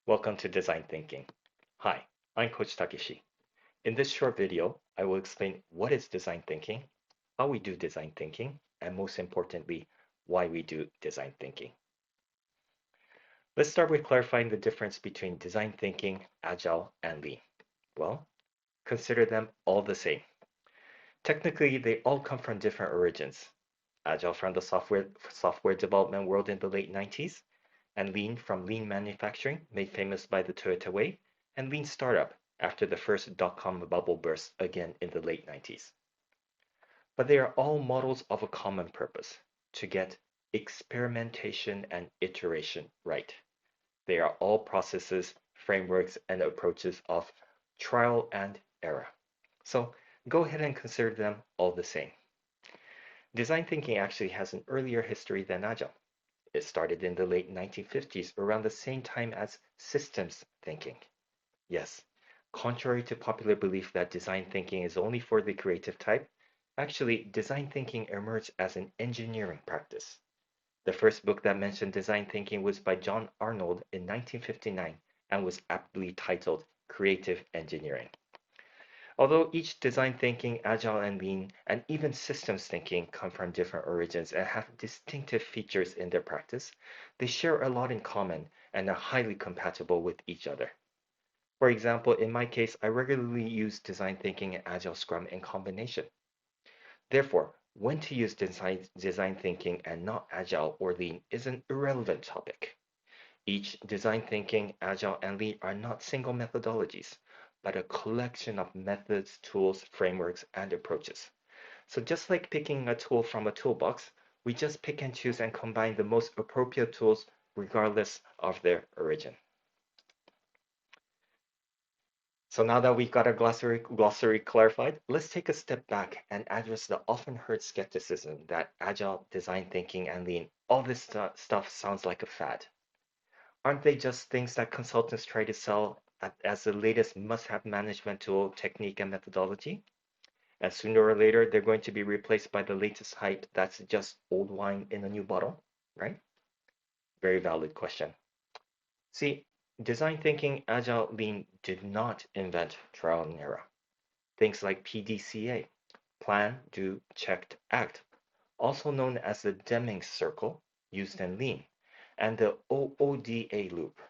Welcome to Design Thinking. Hi, I'm Coach Takeshi. In this short video, I will explain what is design thinking, how we do design thinking, and most importantly, why we do design thinking. Let's start with clarifying the difference between design thinking, agile, and lean. Well, consider them all the same. Technically, they all come from different origins. Agile from the software development world in the late 90s, and lean from lean manufacturing, made famous by the Toyota Way, and lean startup after the first dot-com bubble burst again in the late 90s. But they are all models of a common purpose, to get experimentation and iteration right. They are all processes, frameworks, and approaches of trial and error. So go ahead and consider them all the same. Design thinking actually has an earlier history than Agile. It started in the late 1950s, around the same time as systems thinking. Yes, contrary to popular belief that design thinking is only for the creative type, actually, design thinking emerged as an engineering practice. The first book that mentioned design thinking was by John Arnold in 1959 and was aptly titled Creative Engineering. Although each design thinking, agile and lean, and even systems thinking come from different origins and have distinctive features in their practice, they share a lot in common and are highly compatible with each other. For example, in my case, I regularly use design thinking and agile scrum in combination. Therefore, when to use design thinking and not agile or lean is an irrelevant topic. Each design thinking, agile, and lean are not single methodologies, but a collection of methods, tools, frameworks, and approaches. So just like picking a tool from a toolbox, we just pick and choose and combine the most appropriate tools regardless of their origin. So now that we've got our glossary clarified, let's take a step back and address the often heard skepticism that agile, design thinking, and lean, all this stuff sounds like a fad. Aren't they just things that consultants try to sell as the latest must-have management tool, technique, and methodology? And sooner or later, they're going to be replaced by the latest hype that's just old wine in a new bottle, right? Very valid question. See, design thinking, agile, lean did not invent trial and error. Things like PDCA, plan, do, check, act, also known as the Deming circle, used in lean, and the OODA loop,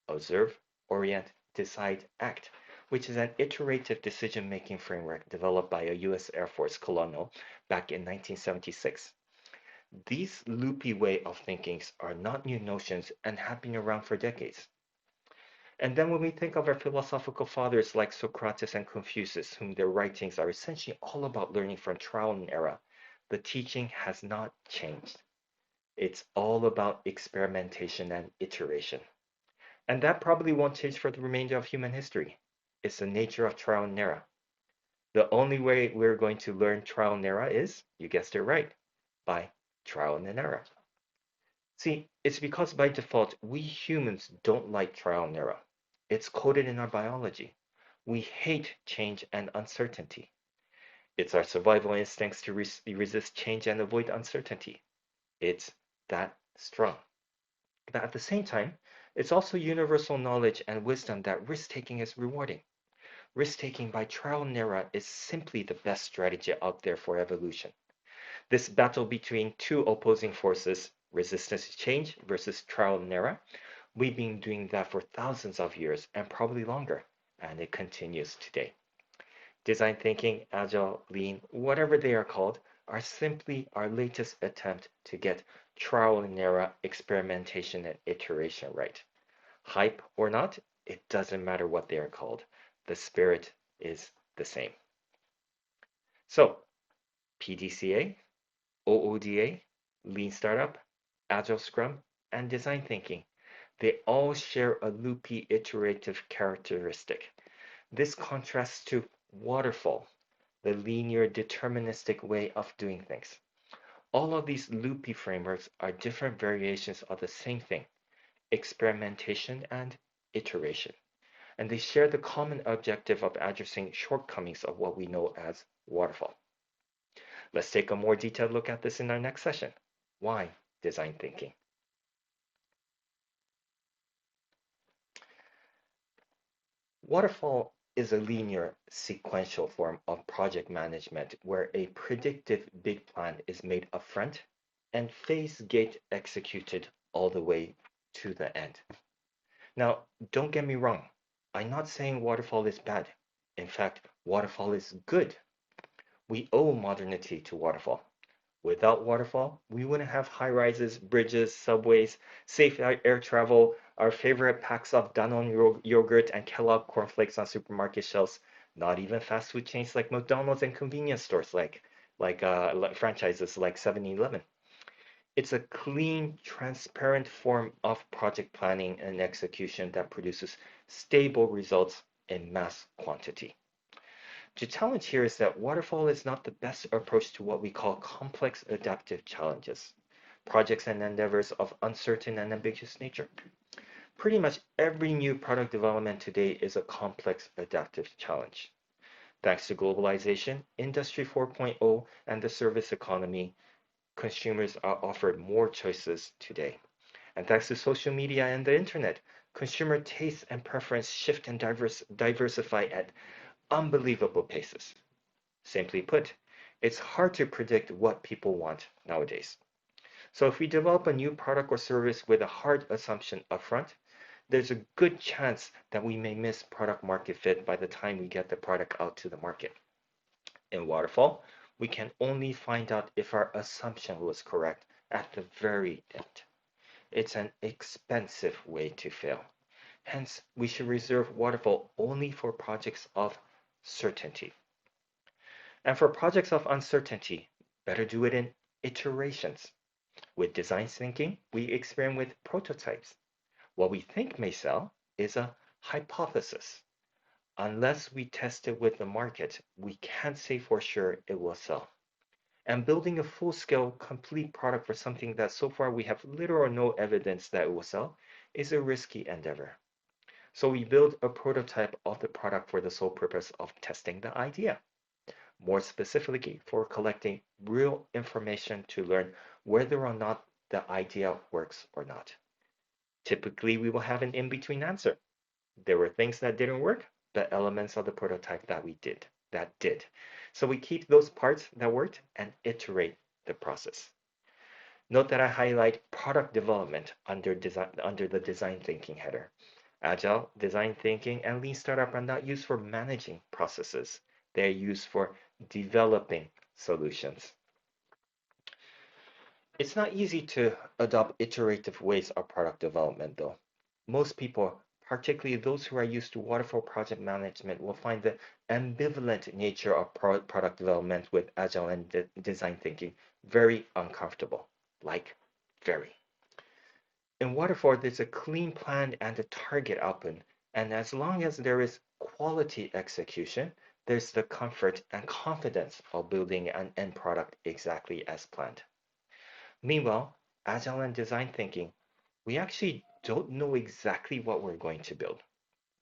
observe, orient, decide, act, which is an iterative decision-making framework developed by a US Air Force colonel back in 1976. These loopy way of thinking are not new notions and have been around for decades. And then when we think of our philosophical fathers like Socrates and Confucius, whom their writings are essentially all about learning from trial and error, the teaching has not changed. It's all about experimentation and iteration. And that probably won't change for the remainder of human history. It's the nature of trial and error. The only way we're going to learn trial and error is, you guessed it right, by trial and error. See, it's because by default, we humans don't like trial and error. It's coded in our biology. We hate change and uncertainty. It's our survival instincts to resist change and avoid uncertainty. It's that strong. But at the same time, it's also universal knowledge and wisdom that risk-taking is rewarding. Risk-taking by trial and error is simply the best strategy out there for evolution. This battle between two opposing forces, resistance to change versus trial and error, we've been doing that for thousands of years and probably longer, and it continues today. Design thinking, agile, lean, whatever they are called, are simply our latest attempt to get trial and error, experimentation, and iteration right. Hype or not, it doesn't matter what they are called. The spirit is the same. So, PDCA, OODA, Lean Startup, Agile Scrum, and Design Thinking, they all share a loopy iterative characteristic. This contrasts to Waterfall, the linear deterministic way of doing things. All of these loopy frameworks are different variations of the same thing, experimentation and iteration. And they share the common objective of addressing shortcomings of what we know as waterfall. Let's take a more detailed look at this in our next session. Why design thinking? Waterfall is a linear, sequential form of project management where a predictive big plan is made upfront and phase gate executed all the way to the end. Now, don't get me wrong. I'm not saying waterfall is bad. In fact, waterfall is good. We owe modernity to waterfall. Without waterfall, we wouldn't have high rises, bridges, subways, safe air travel, our favorite packs of Danone yogurt and Kellogg cornflakes on supermarket shelves, not even fast food chains like McDonald's and convenience stores like franchises like 7-Eleven. It's a clean, transparent form of project planning and execution that produces stable results in mass quantity. The challenge here is that waterfall is not the best approach to what we call complex adaptive challenges, projects and endeavors of uncertain and ambiguous nature. Pretty much every new product development today is a complex adaptive challenge. Thanks to globalization, Industry 4.0, and the service economy, consumers are offered more choices today. And thanks to social media and the internet, consumer tastes and preference shift and diversify at unbelievable paces. Simply put, it's hard to predict what people want nowadays. So if we develop a new product or service with a hard assumption upfront, there's a good chance that we may miss product market fit by the time we get the product out to the market. In Waterfall, we can only find out if our assumption was correct at the very end. It's an expensive way to fail. Hence, we should reserve Waterfall only for projects of certainty. And for projects of uncertainty, better do it in iterations. With design thinking, we experiment with prototypes. What we think may sell is a hypothesis. Unless we test it with the market, we can't say for sure it will sell. And building a full-scale, complete product for something that so far we have little or no evidence that it will sell is a risky endeavor. So we build a prototype of the product for the sole purpose of testing the idea. More specifically, for collecting real information to learn whether or not the idea works or not. Typically, we will have an in-between answer. There were things that didn't work, but elements of the prototype that did. So we keep those parts that worked and iterate the process. Note that I highlight product development under the design thinking header. Agile, design thinking, and lean startup are not used for managing processes. They're used for developing solutions. It's not easy to adopt iterative ways of product development, though. Most people, particularly those who are used to waterfall project management, will find the ambivalent nature of product development with agile and design thinking very uncomfortable. Like, very. In waterfall, there's a clean plan and a target output, and as long as there is quality execution, there's the comfort and confidence of building an end product exactly as planned. Meanwhile, agile and design thinking, we actually don't know exactly what we're going to build.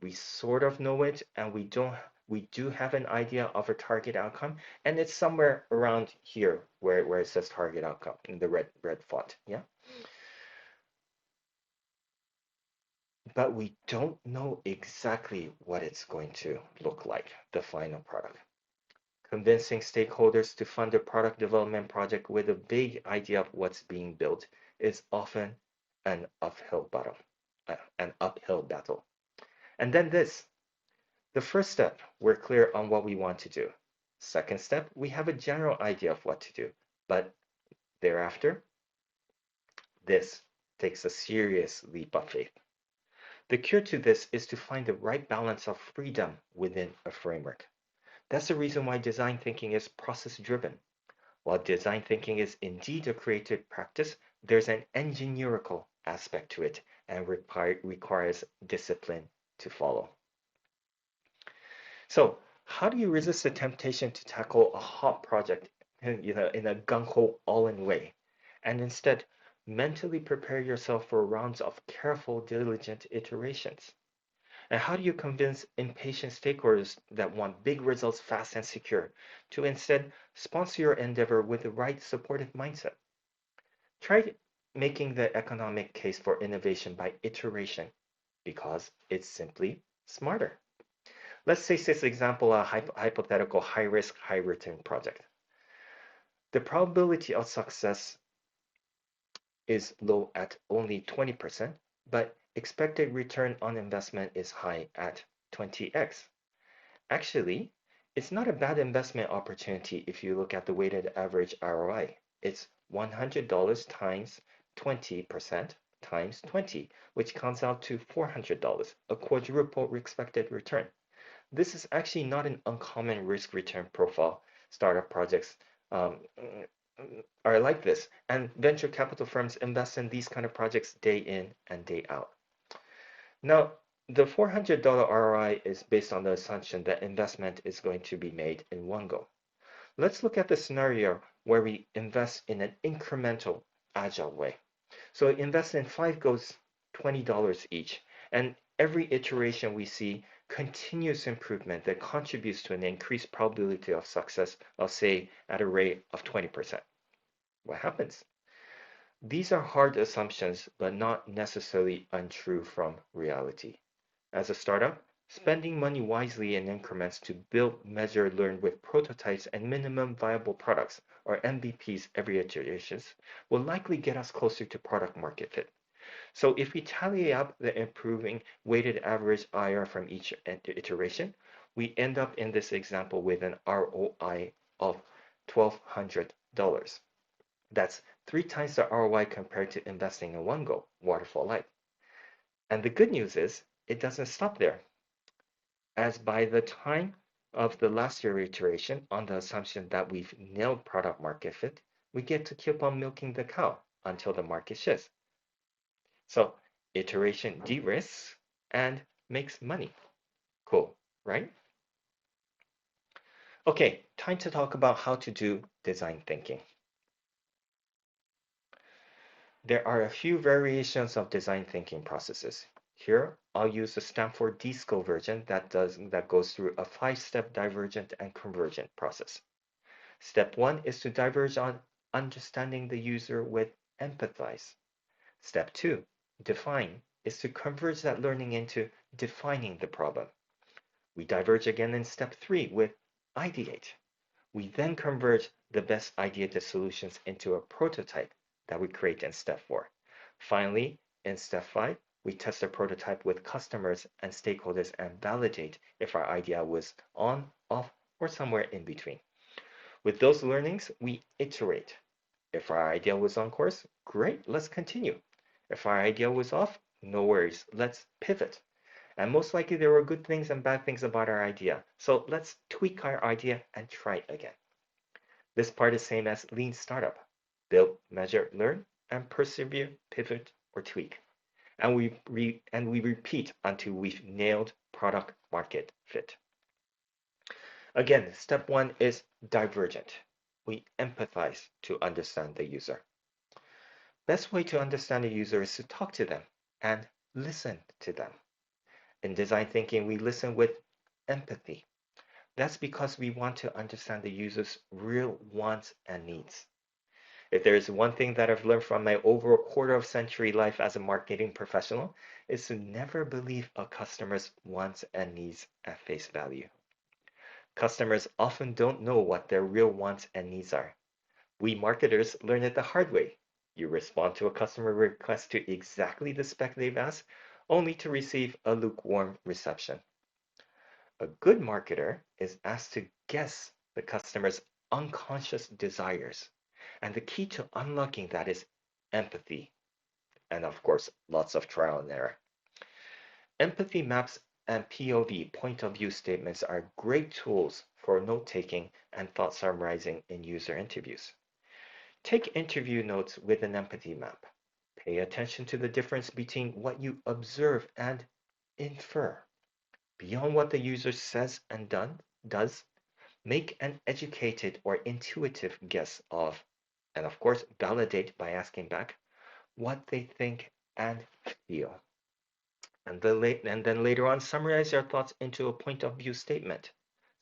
We sort of know it, and we do have an idea of a target outcome, and it's somewhere around here where it says target outcome in the red font. Yeah. But we don't know exactly what it's going to look like, the final product. Convincing stakeholders to fund a product development project with a vague idea of what's being built is often an uphill battle. An uphill battle. And then this. The first step, we're clear on what we want to do. Second step, we have a general idea of what to do. But thereafter, this takes a serious leap of faith. The cure to this is to find the right balance of freedom within a framework. That's the reason why design thinking is process driven. While design thinking is indeed a creative practice, there's an engineerical aspect to it and requires discipline to follow. So, how do you resist the temptation to tackle a hot project in a gung-ho all-in way, and instead mentally prepare yourself for rounds of careful, diligent iterations? And how do you convince impatient stakeholders that want big results fast and secure to instead sponsor your endeavor with the right supportive mindset? Try making the economic case for innovation by iteration because it's simply smarter. Let's say this example, a hypothetical high risk, high return project. The probability of success is low at only 20%, but expected return on investment is high at 20x. Actually, it's not a bad investment opportunity if you look at the weighted average ROI. It's $100 times 20% times 20, which comes out to $400, a quadruple expected return. This is actually not an uncommon risk return profile. Startup projects um, are like this, and venture capital firms invest in these kind of projects day in and day out. Now, the $400 ROI is based on the assumption that investment is going to be made in one go. Let's look at the scenario where we invest in an incremental, agile way. So invest in 5 goes $20 each, and every iteration we see continuous improvement that contributes to an increased probability of success, I'll say at a rate of 20%. What happens? These are hard assumptions, but not necessarily untrue from reality. As a startup, spending money wisely in increments to build, measure, learn with prototypes and minimum viable products, or MVPs, every iterations, will likely get us closer to product market fit. So if we tally up the improving weighted average IR from each iteration, we end up in this example with an ROI of $1,200. That's 3 times the ROI compared to investing in one go, waterfall like. And the good news is it doesn't stop there, as by the time of the last year iteration, on the assumption that we've nailed product market fit, we get to keep on milking the cow until the market shifts. So iteration de-risks and makes money. Cool, right? Okay, time to talk about how to do design thinking. There are a few variations of design thinking processes. Here, I'll use the Stanford D-School version that goes through a 5-step divergent and convergent process. Step 1 is to diverge on understanding the user with empathize. Step 2, define, is to converge that learning into defining the problem. We diverge again in step 3 with ideate. We then converge the best ideated solutions into a prototype that we create in step 4. Finally, in step 5, we test the prototype with customers and stakeholders and validate if our idea was on, off, or somewhere in between. With those learnings, we iterate. If our idea was on course, great, let's continue. If our idea was off, no worries, let's pivot. And most likely there were good things and bad things about our idea. So let's tweak our idea and try it again. This part is same as lean startup. Build, measure, learn, and persevere, pivot, or tweak. And we repeat until we've nailed product market fit. Again, step 1 is divergent. We empathize to understand the user. Best way to understand a user is to talk to them and listen to them. In design thinking, we listen with empathy. That's because we want to understand the user's real wants and needs. If there is one thing that I've learned from my over a quarter of century life as a marketing professional, is to never believe a customer's wants and needs at face value. Customers often don't know what their real wants and needs are. We marketers learn it the hard way. You respond to a customer request to exactly the spec they've asked, only to receive a lukewarm reception. A good marketer is asked to guess the customer's unconscious desires. And the key to unlocking that is empathy. And of course, lots of trial and error. Empathy maps and POV, point of view statements, are great tools for note taking and thought summarizing in user interviews. Take interview notes with an empathy map. Pay attention to the difference between what you observe and infer. Beyond what the user says and does, make an educated or intuitive guess of, and of course, validate by asking back what they think and feel. And then later on, summarize your thoughts into a point of view statement.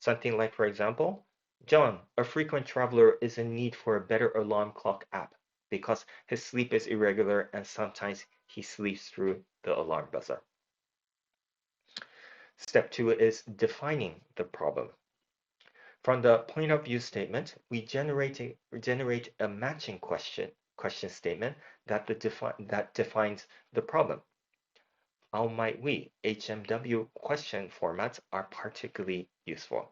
Something like, for example, John, a frequent traveler, is in need for a better alarm clock app because his sleep is irregular and sometimes he sleeps through the alarm buzzer. Step 2 is defining the problem. From the point of view statement, we generate a matching question statement that defines the problem. How might we? HMW question formats are particularly useful.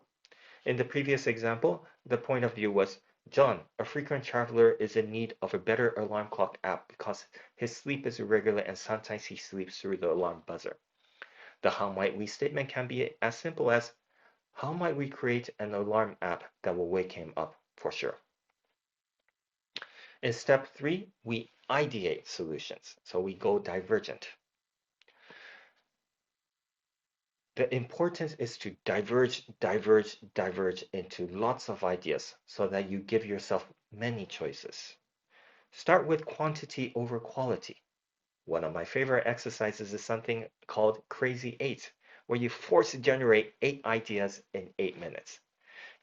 In the previous example, the point of view was John, a frequent traveler, is in need of a better alarm clock app because his sleep is irregular and sometimes he sleeps through the alarm buzzer. The how might we statement can be as simple as how might we create an alarm app that will wake him up for sure. In step 3, we ideate solutions. So we go divergent. The importance is to diverge into lots of ideas so that you give yourself many choices. Start with quantity over quality. One of my favorite exercises is something called Crazy 8, where you force to generate 8 ideas in 8 minutes.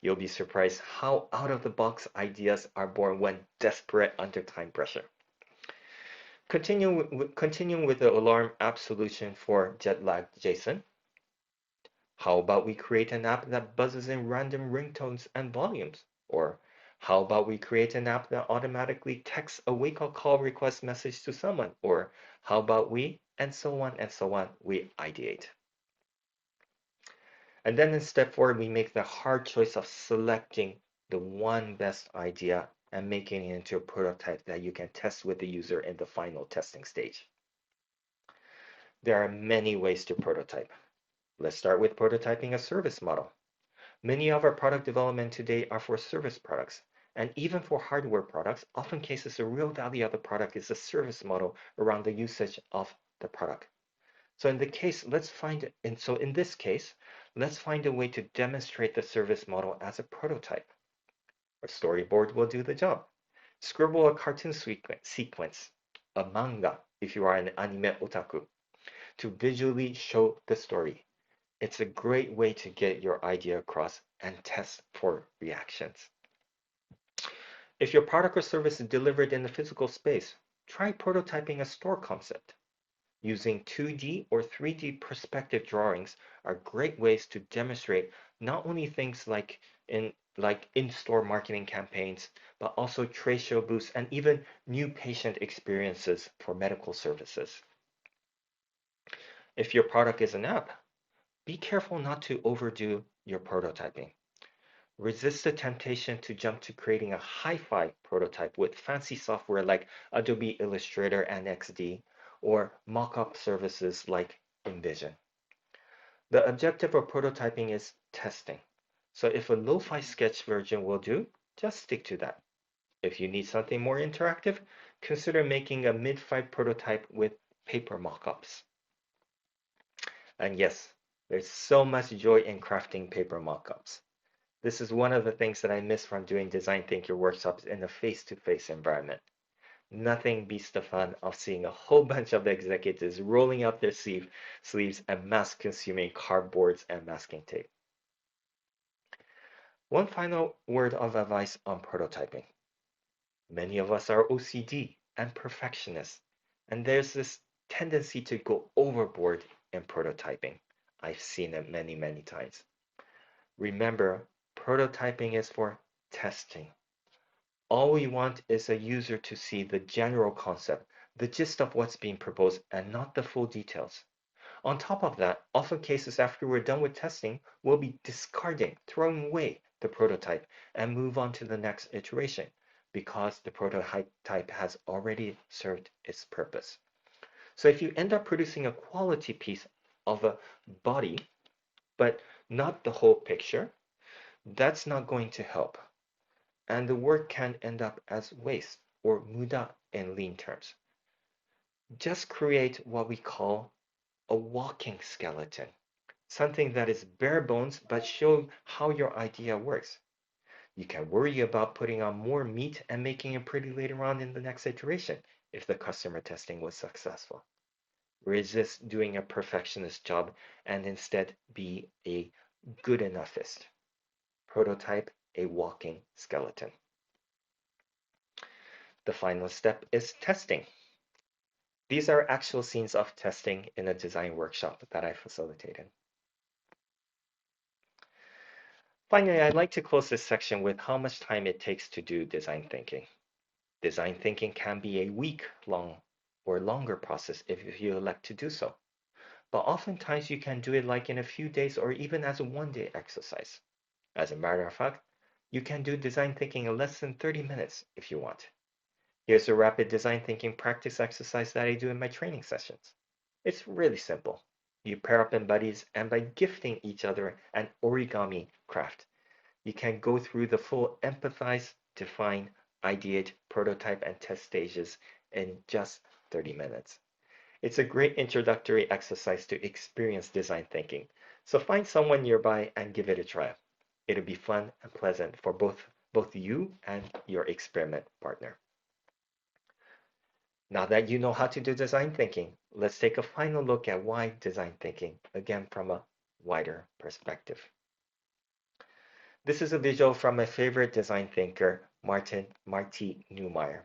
You'll be surprised how out of the box ideas are born when desperate under time pressure. Continuing with the alarm app solution for jet lag Jason. How about we create an app that buzzes in random ringtones and volumes? Or how about we create an app that automatically texts a wake-up call request message to someone? Or how about we, and so on, we ideate. And then in step 4, we make the hard choice of selecting the one best idea and making it into a prototype that you can test with the user in the final testing stage. There are many ways to prototype. Let's start with prototyping a service model. Many of our product development today are for service products, and even for hardware products, often cases the real value of the product is the service model around the usage of the product. So in this case, let's find a way to demonstrate the service model as a prototype. A storyboard will do the job. Scribble a cartoon sequence, a manga if you are an anime otaku, to visually show the story. It's a great way to get your idea across and test for reactions. If your product or service is delivered in a physical space, try prototyping a store concept. Using 2D or 3D perspective drawings are great ways to demonstrate not only things like in-store marketing campaigns, but also trade show booths and even new patient experiences for medical services. If your product is an app, be careful not to overdo your prototyping. Resist the temptation to jump to creating a hi-fi prototype with fancy software like Adobe Illustrator and XD or mock-up services like InVision. The objective of prototyping is testing. So if a lo-fi sketch version will do, just stick to that. If you need something more interactive, consider making a mid-fight prototype with paper mock-ups. And yes, there's so much joy in crafting paper mock-ups. This is one of the things that I miss from doing design thinking workshops in a face-to-face environment. Nothing beats the fun of seeing a whole bunch of executives rolling up their sleeves and mass consuming cardboards and masking tape. One final word of advice on prototyping. Many of us are OCD and perfectionists, and there's this tendency to go overboard in prototyping. I've seen it many, many times. Remember, prototyping is for testing. All we want is a user to see the general concept, the gist of what's being proposed, and not the full details. On top of that, often cases after we're done with testing, we'll be discarding, throwing away the prototype and move on to the next iteration because the prototype has already served its purpose. So if you end up producing a quality piece of a body, but not the whole picture, that's not going to help. And the work can end up as waste or muda in lean terms. Just create what we call a walking skeleton, something that is bare bones but show how your idea works. You can worry about putting on more meat and making it pretty later on in the next iteration if the customer testing was successful. Resist doing a perfectionist job and instead be a good enoughist. Prototype a walking skeleton. The final step is testing. These are actual scenes of testing in a design workshop that I facilitated. Finally, I'd like to close this section with how much time it takes to do design thinking. Design thinking can be a week-long or longer process if you elect to do so. But oftentimes you can do it like in a few days or even as a one-day exercise. As a matter of fact, you can do design thinking in less than 30 minutes if you want. Here's a rapid design thinking practice exercise that I do in my training sessions. It's really simple. You pair up in buddies, and by gifting each other an origami craft, you can go through the full empathize, define, ideate, prototype, and test stages in just 30 minutes. It's a great introductory exercise to experience design thinking, so find someone nearby and give it a try. It'll be fun and pleasant for both you and your experiment partner. Now that you know how to do design thinking, let's take a final look at why design thinking, again from a wider perspective. This is a visual from my favorite design thinker, Marty Neumeier.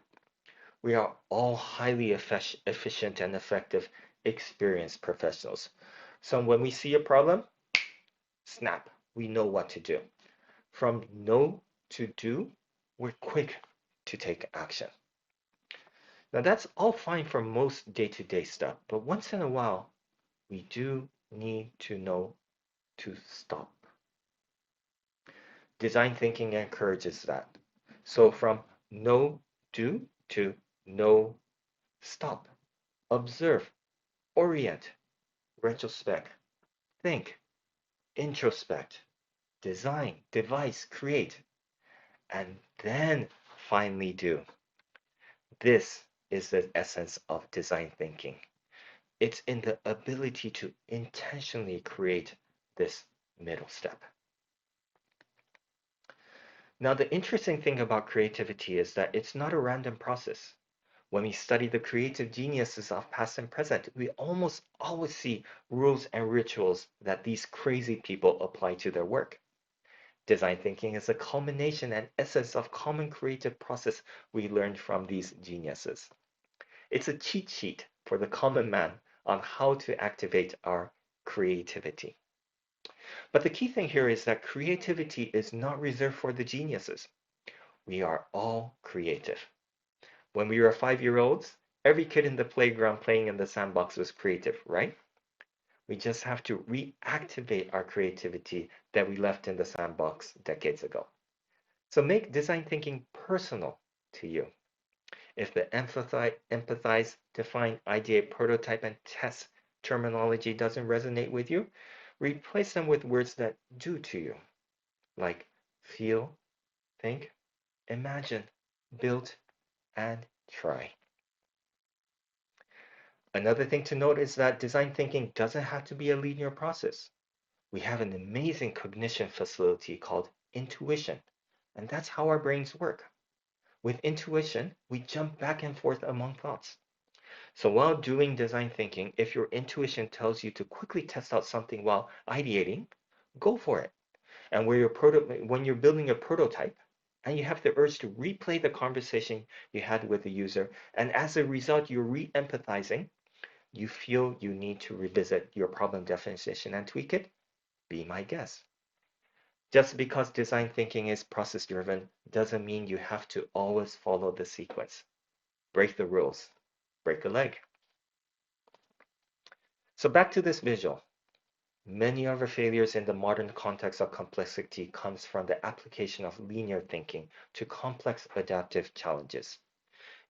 We are all highly efficient and effective, experienced professionals. So when we see a problem, snap, we know what to do. From know to do, we're quick to take action. Now that's all fine for most day-to-day stuff, but once in a while, we do need to know to stop. Design thinking encourages that. So from know, do to know, stop, observe, orient, retrospect, think, introspect, design, devise, create, and then finally do. This is the essence of design thinking. It's in the ability to intentionally create this middle step. Now, the interesting thing about creativity is that it's not a random process. When we study the creative geniuses of past and present, we almost always see rules and rituals that these crazy people apply to their work. Design thinking is a culmination and essence of common creative process we learned from these geniuses. It's a cheat sheet for the common man on how to activate our creativity. But the key thing here is that creativity is not reserved for the geniuses. We are all creative. When we were 5-year-olds, every kid in the playground playing in the sandbox was creative, right? We just have to reactivate our creativity that we left in the sandbox decades ago. So make design thinking personal to you. If the empathize, define, ideate, prototype, and test terminology doesn't resonate with you, replace them with words that do to you, like feel, think, imagine, build, and try. Another thing to note is that design thinking doesn't have to be a linear process. We have an amazing cognition facility called intuition, and that's how our brains work. With intuition, we jump back and forth among thoughts. So while doing design thinking, if your intuition tells you to quickly test out something while ideating, go for it. And when you're building a prototype and you have the urge to replay the conversation you had with the user, and as a result, you're re-empathizing, you feel you need to revisit your problem definition and tweak it, be my guest. Just because design thinking is process driven doesn't mean you have to always follow the sequence. Break the rules, break a leg. So back to this visual. Many of our failures in the modern context of complexity comes from the application of linear thinking to complex adaptive challenges.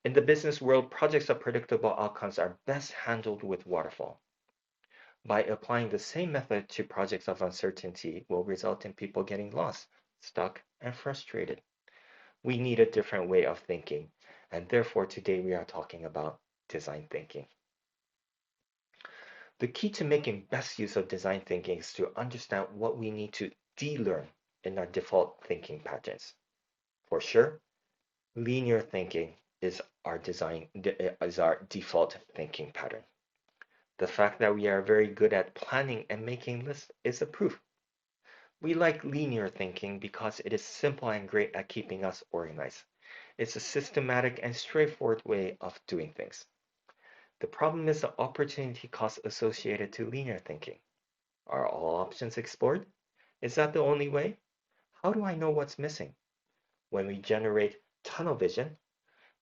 In the business world, projects of predictable outcomes are best handled with waterfall. By applying the same method to projects of uncertainty will result in people getting lost, stuck, and frustrated. We need a different way of thinking, and therefore today we are talking about design thinking. The key to making best use of design thinking is to understand what we need to de-learn in our default thinking patterns. For sure, linear thinking is our default thinking pattern. The fact that we are very good at planning and making lists is a proof. We like linear thinking because it is simple and great at keeping us organized. It's a systematic and straightforward way of doing things. The problem is the opportunity cost associated to linear thinking. Are all options explored? Is that the only way? How do I know what's missing? When we generate tunnel vision,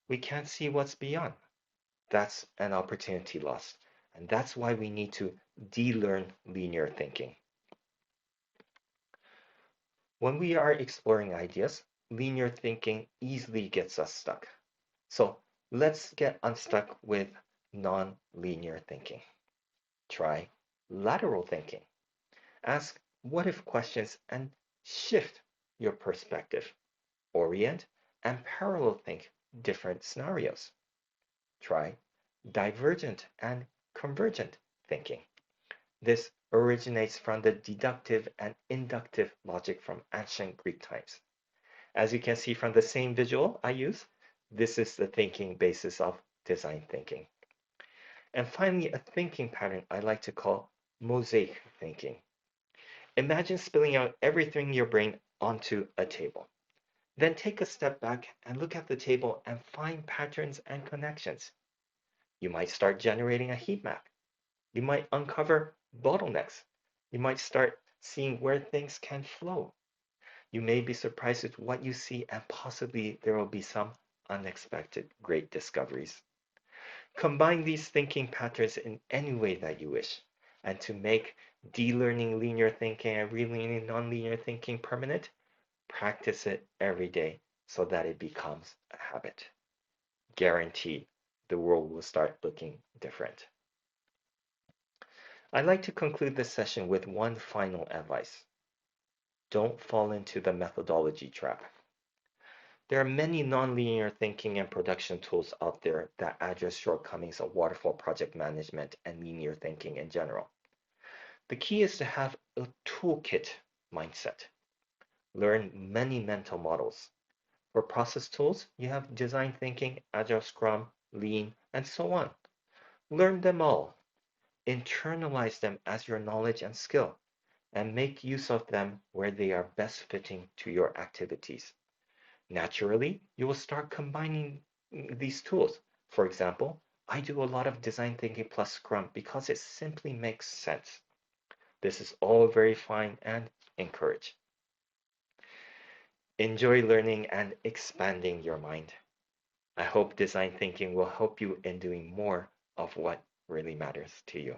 we can't see what's beyond. That's an opportunity loss. And that's why we need to de-learn linear thinking. When we are exploring ideas, linear thinking easily gets us stuck. So let's get unstuck with non-linear thinking. Try lateral thinking. Ask what if questions and shift your perspective. Orient and parallel think different scenarios. Try divergent and convergent thinking. This originates from the deductive and inductive logic from ancient Greek times. As you can see from the same visual I use, this is the thinking basis of design thinking. And finally, a thinking pattern I like to call mosaic thinking. Imagine spilling out everything in your brain onto a table. Then take a step back and look at the table and find patterns and connections. You might start generating a heat map. You might uncover bottlenecks. You might start seeing where things can flow. You may be surprised at what you see, and possibly there will be some unexpected great discoveries. Combine these thinking patterns in any way that you wish. And to make de-learning linear thinking and relearning non-linear thinking permanent, practice it every day so that it becomes a habit. Guaranteed, the world will start looking different. I'd like to conclude this session with one final advice. Don't fall into the methodology trap. There are many nonlinear thinking and production tools out there that address shortcomings of waterfall project management and linear thinking in general. The key is to have a toolkit mindset. Learn many mental models. For process tools, you have design thinking, agile scrum, lean, and so on. Learn them all. Internalize them as your knowledge and skill, and make use of them where they are best fitting to your activities. Naturally, you will start combining these tools. For example, I do a lot of design thinking plus Scrum because it simply makes sense. This is all very fine and encouraged. Enjoy learning and expanding your mind. I hope design thinking will help you in doing more of what really matters to you.